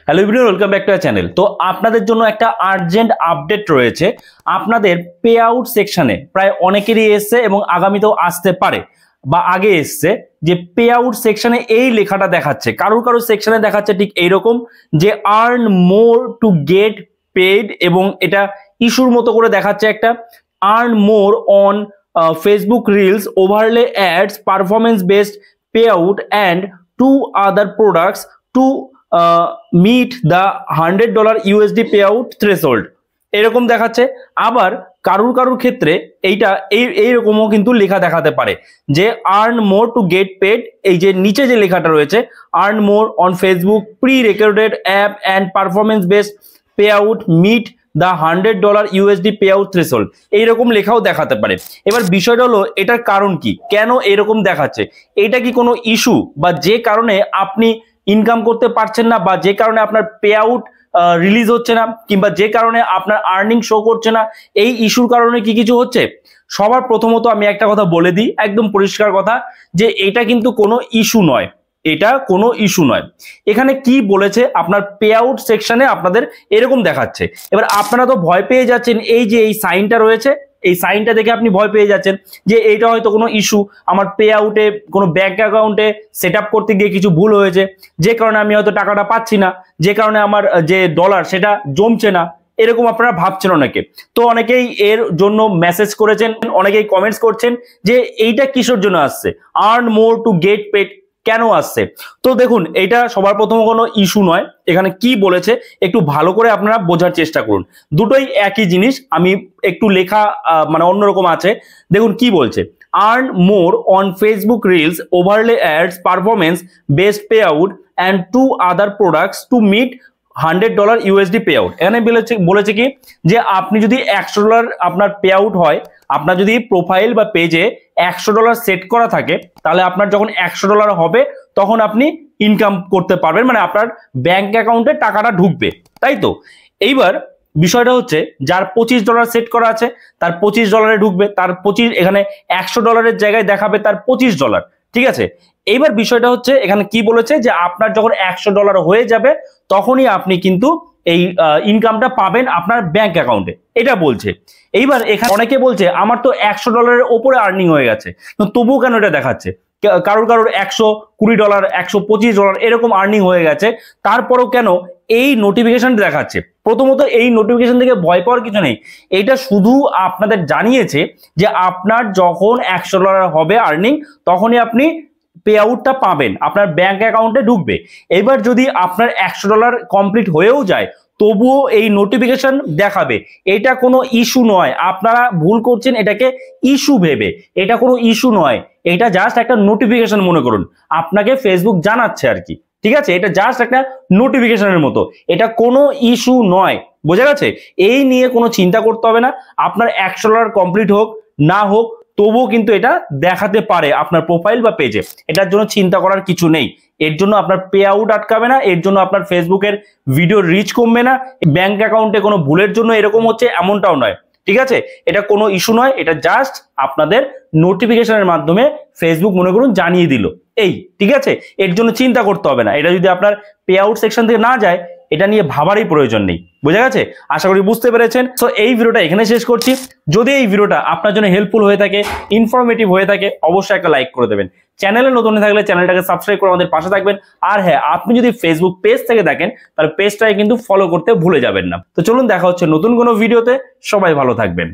Hello everyone, welcome back to our channel. তো আপনাদের জন্য একটা আর্জেন্ট আপডেট রয়েছে। আপনাদের পে আউট সেকশনে প্রায় অনেকেরই এসছে এবং আগামীতেও আসতে পারে বা আগে এসছে যে পে আউট সেকশনে এই লেখাটা দেখাচ্ছে, কারোর সেকশনে দেখাচ্ছে ঠিক এইরকম যে earn more to get paid, এবং এটা ইস্যুর মতো করে দেখাচ্ছে একটা earn more on Facebook reels overlay ads performance based pay out and to other products to meet the $100 USD pay out threshold, এরকম দেখাচ্ছে। আবার কারুর ক্ষেত্রে এইরকমও কিন্তু লেখা দেখাতে পারে যে earn more to get paid, এই যে নিচে যে লেখাটা রয়েছে earn more on Facebook pre recorded app and performance based pay out meet the $100 USD pay out threshold, এইরকম লেখাও দেখাতে পারে। এবার বিষয়টা হলো এটার কারণ কি, কেন এরকম দেখাচ্ছে? এটা কি কোনো ইস্যু বা যে কারণে আপনি ইনকাম করতে পারছেন না, বা যে কারণে আপনার পে আউট রিলিজ হচ্ছে না, কিংবা যে কারণে আপনার আর্নিং শো করছে না, এই ইস্যুর কারণে কি কিছু হচ্ছে? সবার প্রথমত আমি একটা কথা বলে দিই, একদম পরিষ্কার কথা, যে এটা কিন্তু কোনো ইস্যু নয়, এটা কোনো ইস্যু নয়। এখানে কি বলেছে, আপনার পে আউট সেকশনে আপনাদের এরকম দেখাচ্ছে। এবার আপনারা তো ভয় পেয়ে যাচ্ছেন, এই যে এই সাইনটা রয়েছে, এই সাইনটা দেখে আপনি ভয় পেয়ে যাচ্ছেন যে এইটা হয়তো কোনো ইস্যু, আমার পে আউটে কোনো ব্যাংক অ্যাকাউন্টে সেট আপ করতে গিয়ে কিছু ভুল হয়েছে, যে কারণে আমি হয়তো টাকাটা পাচ্ছি না, যে কারণে আমার যে ডলার সেটা জমছে না, এরকম আপনারা ভাবছেন অনেকে। তো অনেকেই এর জন্য মেসেজ করেছেন, অনেকেই কমেন্টস করছেন যে এইটা কিসের জন্য আসছে, earn more to get paid কেন আসছে। তো দেখুন, এটা সবার প্রথম কোনো ইস্যু নয়। এখানে কি বলেছে একটু ভালো করে আপনারা বোঝার চেষ্টা করুন, দুটোই একই জিনিস, আমি একটু লেখা মানে অন্যরকম আছে। দেখুন কি বলছে, earn more on Facebook reels overlay ads performance based pay out and to other products to meet $100 USD pay out. এখানে বলেছে কি যে আপনি যদি $100 আপনার পে আউট হয়, আপনার যদি প্রোফাইল বা পেজে $100 সেট করা থাকে, তাহলে আপনার যখন $100 হবে তখন আপনি ইনকাম করতে পারবেন, মানে আপনার ব্যাংক অ্যাকাউন্টে টাকাটা ঢুকবে, তাই তো? এইবার বিষয়টা হচ্ছে যার $25 সেট করা আছে তার $25 ঢুকবে, তার 25 এখানে $100 জায়গায় দেখাবে তার $25, ঠিক আছে? এইবার বিষয়টা হচ্ছে এখানে কি বলেছে যে আপনার যখন $100 হয়ে যাবে তখনই আপনি কিন্তু এই ইনকামটা পাবেন আপনার ব্যাংক অ্যাকাউন্টে, এটা বলছে। এইবার এখানে অনেকে বলছে আমার তো $100 ওপরে আর্নিং হয়ে গেছে, তবুও কেন এটা দেখাচ্ছে? কারোর $120, $125 এরকম আর্নিং হয়ে গেছে, তারপরও কেন এই নোটিফিকেশন দেখাচ্ছে? প্রথমত এই নোটিফিকেশন থেকে ভয় পাওয়ার কিছু নেই, এটা শুধু আপনাদের জানিয়েছে যে আপনার যখন $100 হবে আর্নিং তখনই আপনি পে আউটটা পাবেন, আপনার ব্যাংক অ্যাকাউন্টে ঢুকবে। এবার যদি আপনার $100 কমপ্লিট হয়েও যায় তবুও এই নোটিফিকেশন দেখাবে, এটা কোনো ইস্যু নয়। আপনারা ভুল করছেন এটাকে ইস্যু ভেবে, এটা কোনো ইস্যু নয়, এটা জাস্ট একটা নোটিফিকেশন মনে করুন, আপনাকে ফেসবুক জানাচ্ছে আর কি, ঠিক আছে? এটা জাস্ট একটা নোটিফিকেশনের মতো, এটা কোনো ইস্যু নয়, বোঝা গেছে? এই নিয়ে কোনো চিন্তা করতে হবে না, আপনার $100 কমপ্লিট হোক না হোক তবুও কিন্তু এটা দেখাতে পারে আপনার প্রোফাইল বা পেজে, এটার জন্য চিন্তা করার কিছু নেই। এর জন্য আপনার পে আউট আটকাবে না, এর জন্য আপনার ফেসবুকের ভিডিও রিচ কমবে না, ব্যাংক অ্যাকাউন্টে কোনো ভুলের জন্য এরকম হচ্ছে এমনটাও নয়, ঠিক আছে? এটা কোনো ইস্যু নয়, এটা জাস্ট আপনাদের নোটিফিকেশনের মাধ্যমে ফেসবুক মনে করুন জানিয়ে দিল, এই, ঠিক আছে? এর জন্য চিন্তা করতে হবে না, এটা যদি আপনার পে আউট সেকশন থেকে না যায় এটা নিয়ে ভাবারই প্রয়োজন নেই, বোঝা গেছে? আশা করি বুঝতে পেরেছেন। সো এই ভিডিওটা এখানে শেষ করছি। যদি এই ভিডিওটা আপনার জন্য হেল্পফুল হয়ে থাকে, ইনফরমেটিভ হয়ে থাকে, অবশ্যই একটা লাইক করে দেবেন। চ্যানেলে নতুন হয়ে থাকলে চ্যানেলটাকে সাবস্ক্রাইব করে আমাদের পাশে থাকবেন। আর হ্যাঁ, আপনি যদি ফেসবুক পেজ থেকে দেখেন তাহলে পেজটাকে কিন্তু ফলো করতে ভুলে যাবেন না। তো চলুন, দেখা হচ্ছে নতুন কোনো ভিডিওতে, সবাই ভালো থাকবেন।